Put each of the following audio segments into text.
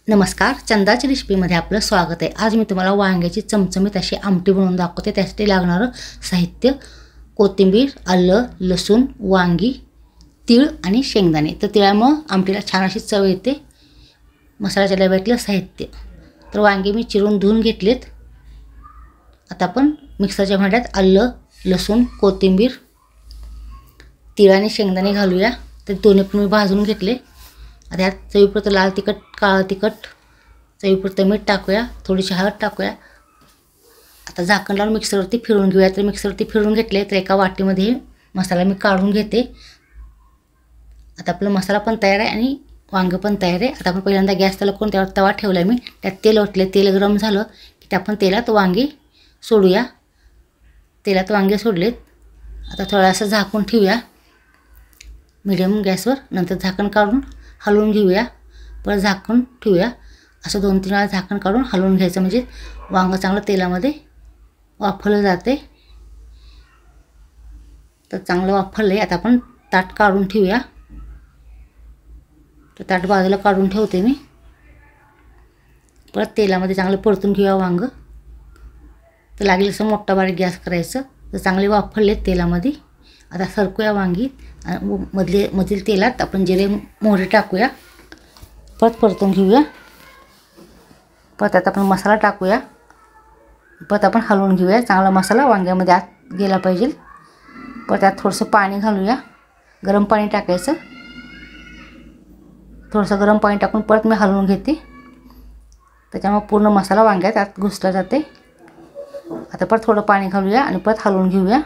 नमस्कार, चंदाची रेसिपीमध्ये आपलं स्वागत आहे। आज मी तुम्हाला वांग्याची चमचमीत अशी आमटी बनवून दाखवते। त्यासाठी लागणारं साहित्य कोथिंबीर, आलं, लसूण, वांगी, तीळ आणि शेंगदाणे। तर तिळामुळे आमटीला छान अशी चव येते। मसाल्याच्या डब्यातलं साहित्य तर वांगी मी चिरून धुवून घेतलेत। आता आपण मिक्सरच्या भांड्यात आलं, लसूण, कोथिंबीर, तीळ आणि शेंगदाणे घालूया। तर दोन्ही पण मी भाजून घेतले। आता यात चवीपुरतं लाल तिखट, काळं तिखट, चवीपुरतं मीठ टाकूया, थोडीशी हळद टाकूया। आता झाकण लावून मिक्सरवरती फिरवून घेऊया। तर मिक्सरवरती फिरवून घेतले। तर एका वाटीमध्ये मसाला मी काढून घेते। आता आपला मसाला पण तयार आहे आणि वांग पण तयार आहे। आता आपण पहिल्यांदा गॅस चालू करून त्यावर तवा ठेवला मी। त्यात तेल ओतले। तेल गरम झालं की ते आपण तेलात वांगी सोडूया। तेलात वांगे सोडलेत। आता थोडंसं झाकून ठेवूया मीडियम गॅसवर। नंतर झाकण काढून हलवून घेऊया। परत झाकण ठेवूया। असं 2-3 वेळा झाकण काढून हलवून घ्यायचं, म्हणजे वांग चांगलं तेलामध्ये वाफवलं जाते। तर चांगलं वाफवलंय। आता आपण ताट काढून ठेवूया। तर ताट बाजूला काढून ठेवते मी। परत तेलामध्ये चांगलं परतून घेऊया वांग। तर लागेल असं मोठा बारीक गॅस करायचं। तर चांगले वाफवले तेलामध्ये। आता सरकूया वांगी। मधील तेलात आपण जिरे मोहरी टाकूया। परत परतून घेऊया। परत आता आपण मसाला टाकूया। परत आपण हलवून घेऊया। चांगला मसाला वांग्यामध्ये आत गेला पाहिजे। परत त्यात थोडंसं पाणी घालूया। गरम पाणी टाकायचं। थोडंसं गरम पाणी टाकून परत मी हलवून घेते। त्याच्यामुळे पूर्ण मसाला वांग्यात आत घुसला जाते। आता परत थोडं पाणी घालूया आणि परत हलवून घेऊया।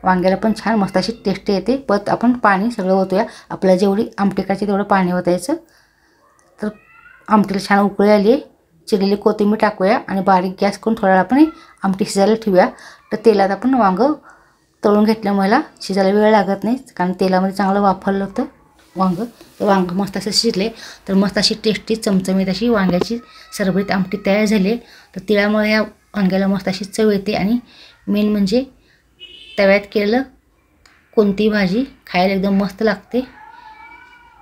वांग्याला पण छान मस्त अशी टेस्ट येते। परत आपण पाणी सगळं ओतूया। आपल्याला जेवढी आमटी करायची तेवढं पाणी ओतायचं। तर आमटीला छान उकळी आली आहे। चिरलेली कोथिंबीर टाकूया आणि बारीक गॅस करून थोडा वेळ आपण आमटी शिजायला ठेवूया। तर तेलात आपण वांग तळून घेतल्यामुळे शिजायला वेळ लागत नाही, कारण तेलामध्ये चांगलं वाफवलं होतं वांग। तर वांग मस्त असं शिजले। तर मस्त अशी टेस्टी चमचमीत अशी वांग्याची सरबरीत आमटी तयार झाली। तर तिळामुळे या वांग्याला मस्त अशी चव येते। आणि मेन म्हणजे तव्यात केलेलं कोणतीही भाजी खायला एकदम मस्त लागते।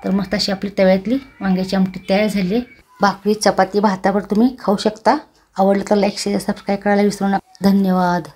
तर मस्त अशी आपली तव्यातली वांग्याची आमटी तयार झाली आहे। भाकरी, चपाती, भातावर तुम्ही खाऊ शकता। आवडलं तर लाईक, शेअर, सबस्क्राईब करायला विसरू नका। धन्यवाद।